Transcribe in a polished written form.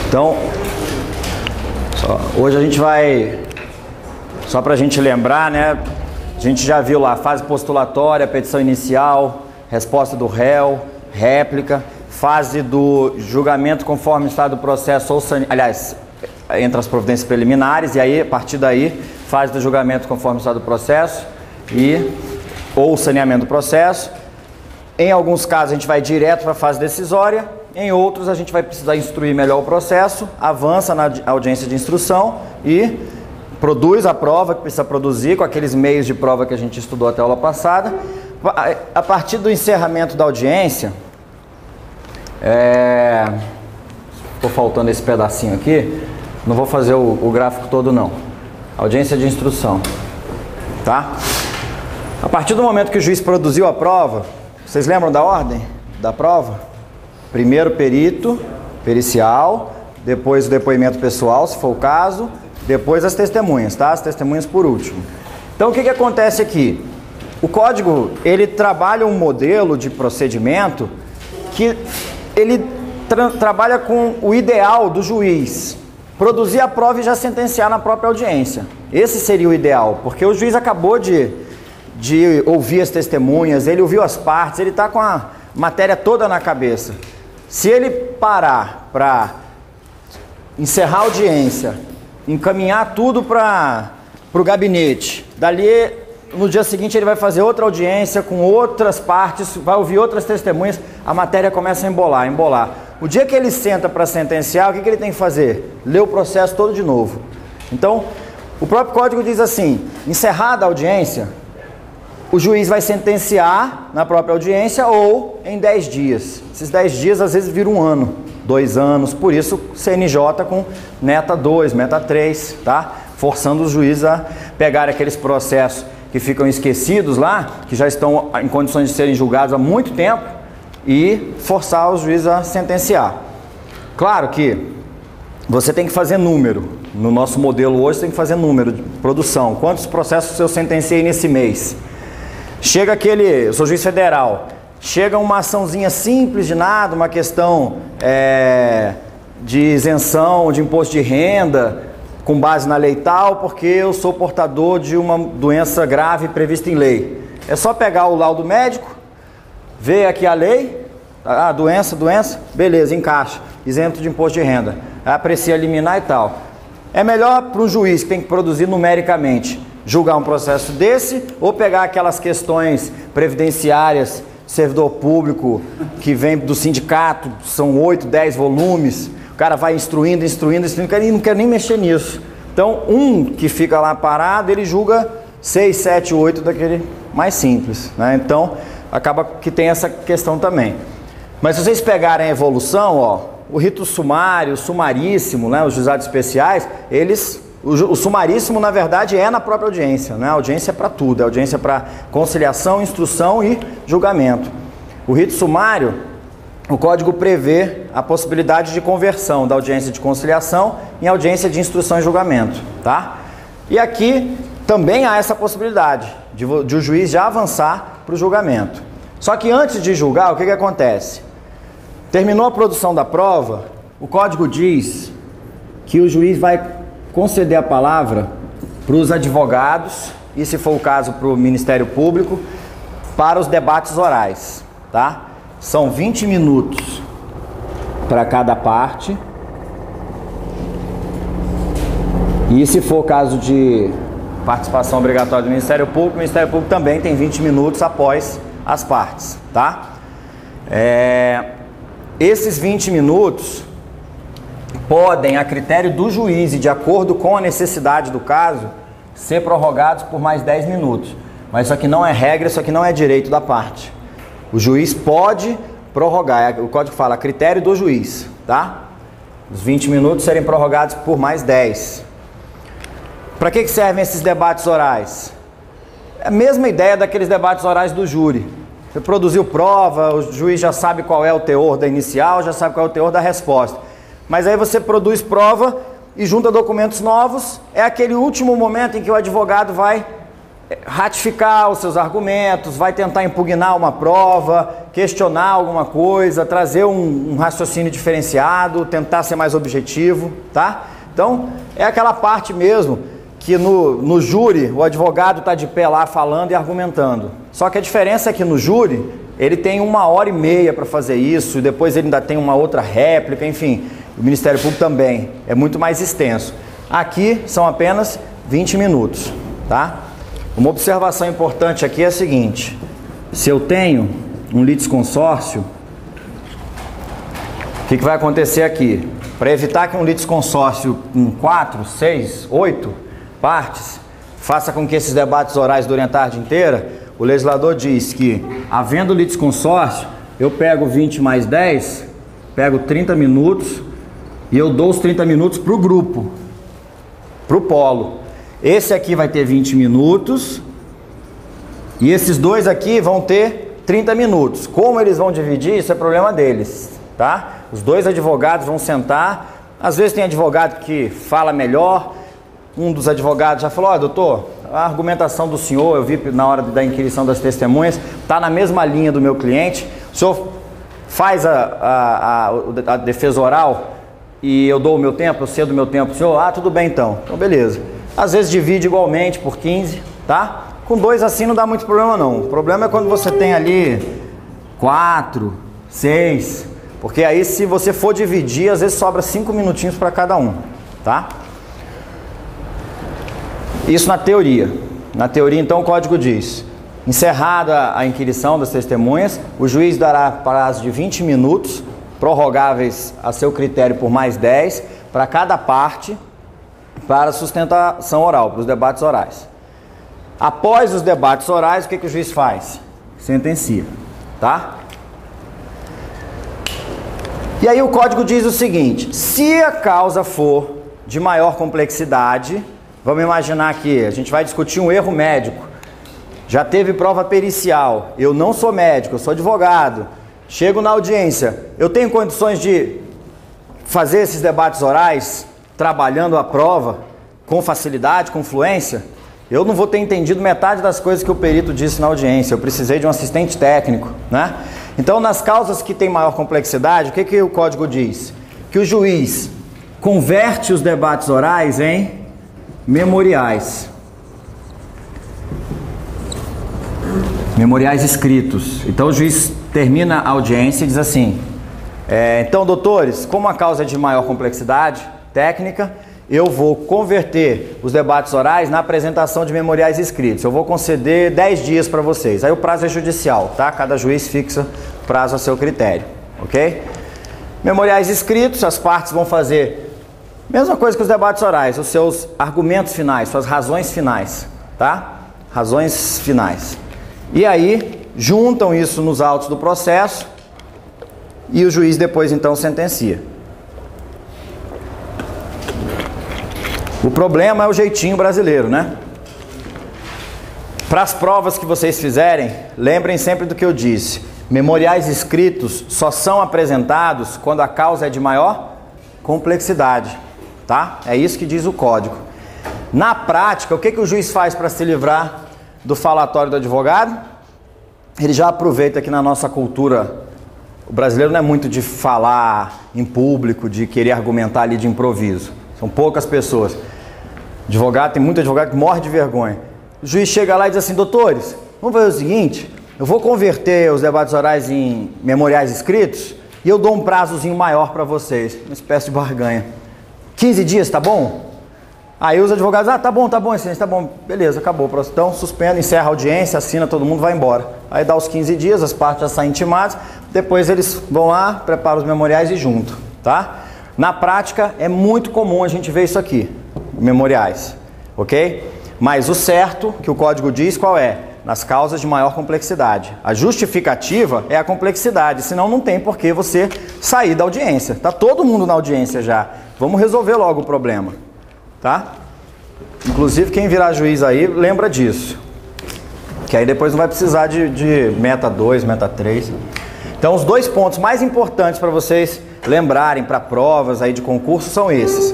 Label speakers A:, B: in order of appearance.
A: Então, hoje a gente vai, só para a gente lembrar, né? A gente já viu lá fase postulatória, petição inicial, resposta do réu, réplica, fase do julgamento conforme o estado do processo, ou aliás, entre as providências preliminares, e aí, a partir daí, fase do julgamento conforme o estado do processo ou saneamento do processo. Em alguns casos a gente vai direto para a fase decisória, em outros a gente vai precisar instruir melhor o processo, avança na audiência de instrução e produz a prova que precisa produzir com aqueles meios de prova que a gente estudou até a aula passada. A partir do encerramento da audiência, ficou faltando esse pedacinho aqui, não vou fazer o gráfico todo não, audiência de instrução, tá? A partir do momento que o juiz produziu a prova, vocês lembram da ordem da prova? Primeiro perito, pericial, depois o depoimento pessoal, se for o caso, depois as testemunhas, tá? As testemunhas por último. Então o que acontece aqui? O código, ele trabalha um modelo de procedimento que ele trabalha com o ideal do juiz, produzir a prova e já sentenciar na própria audiência. Esse seria o ideal, porque o juiz acabou de ouvir as testemunhas, ele ouviu as partes, ele está com a matéria toda na cabeça. Se ele parar para encerrar a audiência, encaminhar tudo para o gabinete, dali no dia seguinte ele vai fazer outra audiência com outras partes, vai ouvir outras testemunhas, a matéria começa a embolar. O dia que ele senta para sentenciar, o que ele tem que fazer? Ler o processo todo de novo. Então, o próprio código diz assim, encerrada a audiência, o juiz vai sentenciar na própria audiência ou em 10 dias. Esses 10 dias às vezes viram 1 ano, 2 anos, por isso CNJ com meta 2, meta 3, tá? Forçando os juízes a pegar aqueles processos que ficam esquecidos lá, que já estão em condições de serem julgados há muito tempo, e forçar os juízes a sentenciar. Claro que você tem que fazer número. No nosso modelo hoje tem que fazer número de produção. Quantos processos eu sentenciei nesse mês? Chega eu sou juiz federal, chega uma açãozinha simples de nada, uma questão de isenção de imposto de renda, com base na lei tal, porque eu sou portador de uma doença grave prevista em lei. É só pegar o laudo médico, ver aqui a lei, doença, beleza, encaixa, isento de imposto de renda, aprecia liminar e tal. É melhor para um juiz que tem que produzir numericamente, julgar um processo desse, ou pegar aquelas questões previdenciárias, servidor público, que vem do sindicato, são 8, 10 volumes, o cara vai instruindo, e não quer nem mexer nisso. Então, que fica lá parado, ele julga 6, 7, 8 daquele mais simples, né? Então, acaba que tem essa questão também. Mas se vocês pegarem a evolução, o rito sumário, o sumaríssimo, né, os juizados especiais, o sumaríssimo, na verdade, é na própria audiência, né? A audiência é para tudo, a audiência é para conciliação, instrução e julgamento. O rito sumário, o código prevê a possibilidade de conversão da audiência de conciliação em audiência de instrução e julgamento, tá? E aqui também há essa possibilidade de o juiz já avançar para o julgamento. Só que antes de julgar, o que acontece? Terminou a produção da prova, o código diz que o juiz vai conceder a palavra para os advogados e, se for o caso, para o Ministério Público, para os debates orais, tá? São 20 minutos para cada parte. E, se for o caso de participação obrigatória do Ministério Público, o Ministério Público também tem 20 minutos após as partes, tá? Esses 20 minutos podem, a critério do juiz e de acordo com a necessidade do caso, ser prorrogados por mais 10 minutos. Mas isso aqui não é regra, isso aqui não é direito da parte. O juiz pode prorrogar, o código fala a critério do juiz, tá? Os 20 minutos serem prorrogados por mais 10. Para que servem esses debates orais? É a mesma ideia daqueles debates orais do júri. Você produziu prova, o juiz já sabe qual é o teor da inicial, já sabe qual é o teor da resposta. Mas aí você produz prova e junta documentos novos, é aquele último momento em que o advogado vai ratificar os seus argumentos, vai tentar impugnar uma prova, questionar alguma coisa, trazer um raciocínio diferenciado, tentar ser mais objetivo, tá? Então, é aquela parte mesmo que no júri o advogado está de pé lá falando e argumentando. Só que a diferença é que no júri ele tem 1h30 para fazer isso, e depois ele ainda tem uma outra réplica, enfim, o Ministério Público também é muito mais extenso. Aqui são apenas 20 minutos, tá? Uma observação importante aqui é a seguinte: se eu tenho um litisconsórcio, o que vai acontecer aqui? Para evitar que um litisconsórcio com 4, 6, 8 partes faça com que esses debates orais durem a tarde inteira, o legislador diz que, havendo litisconsórcio, eu pego 20 mais 10, pego 30 minutos e eu dou os 30 minutos para o grupo, para o polo. Esse aqui vai ter 20 minutos e esses dois aqui vão ter 30 minutos. Como eles vão dividir, isso é problema deles, tá? Os dois advogados vão sentar. Às vezes tem advogado que fala melhor. Um dos advogados já falou: ó, doutor, a argumentação do senhor, eu vi na hora da inquirição das testemunhas, está na mesma linha do meu cliente. O senhor faz a defesa oral e eu dou o meu tempo, eu cedo o meu tempo. O senhor, tudo bem então. Então, beleza. Às vezes divide igualmente por 15, tá? Com dois assim não dá muito problema não. O problema é quando você tem ali 4, 6, porque aí se você for dividir, às vezes sobra 5 minutinhos para cada um, tá? Isso na teoria. Na teoria, então, o código diz: encerrada a inquirição das testemunhas, o juiz dará prazo de 20 minutos, prorrogáveis a seu critério por mais 10, para cada parte, para sustentação oral, para os debates orais. Após os debates orais, o que o juiz faz? Sentencia, tá? E aí o código diz o seguinte: se a causa for de maior complexidade, vamos imaginar que a gente vai discutir um erro médico, já teve prova pericial, eu não sou médico, eu sou advogado, chego na audiência, eu tenho condições de fazer esses debates orais trabalhando a prova com facilidade, com fluência? Eu não vou ter entendido metade das coisas que o perito disse na audiência, eu precisei de um assistente técnico, né? Então, nas causas que tem maior complexidade, o que o código diz? Que o juiz converte os debates orais em memoriais. Memoriais escritos. Então, o juiz termina a audiência e diz assim: então, doutores, como a causa é de maior complexidade técnica, eu vou converter os debates orais na apresentação de memoriais escritos. Eu vou conceder 10 dias para vocês. Aí o prazo é judicial, tá? Cada juiz fixa prazo a seu critério, ok? Memoriais escritos, as partes vão fazer mesma coisa que os debates orais, os seus argumentos finais, suas razões finais, tá? Razões finais. E aí, juntam isso nos autos do processo e o juiz depois então sentencia. O problema é o jeitinho brasileiro, né? Para as provas que vocês fizerem, lembrem sempre do que eu disse. Memoriais escritos só são apresentados quando a causa é de maior complexidade, tá? É isso que diz o código. Na prática, o que o juiz faz para se livrar do falatório do advogado? Ele já aproveita que na nossa cultura, o brasileiro não é muito de falar em público, de querer argumentar ali de improviso. São poucas pessoas. Advogado, tem muito advogado que morre de vergonha. O juiz chega lá e diz assim: doutores, vamos fazer o seguinte, eu vou converter os debates orais em memoriais escritos e eu dou um prazozinho maior para vocês, uma espécie de barganha. 15 dias, tá bom? Aí os advogados: tá bom, excelência, tá bom, beleza, acabou. Então suspende, encerra a audiência, assina, todo mundo vai embora. Aí dá os 15 dias, as partes já saem intimadas, depois eles vão lá, preparam os memoriais e juntam, tá? Na prática, é muito comum a gente ver isso aqui, memoriais, ok? Mas o certo, que o código diz, qual é? Nas causas de maior complexidade. A justificativa é a complexidade, senão não tem por que você sair da audiência. Tá todo mundo na audiência já. Vamos resolver logo o problema, tá? Inclusive, quem virar juiz aí, lembra disso. Que aí depois não vai precisar de meta 2, meta 3. Então, os dois pontos mais importantes para vocês lembrarem para provas aí de concurso são esses: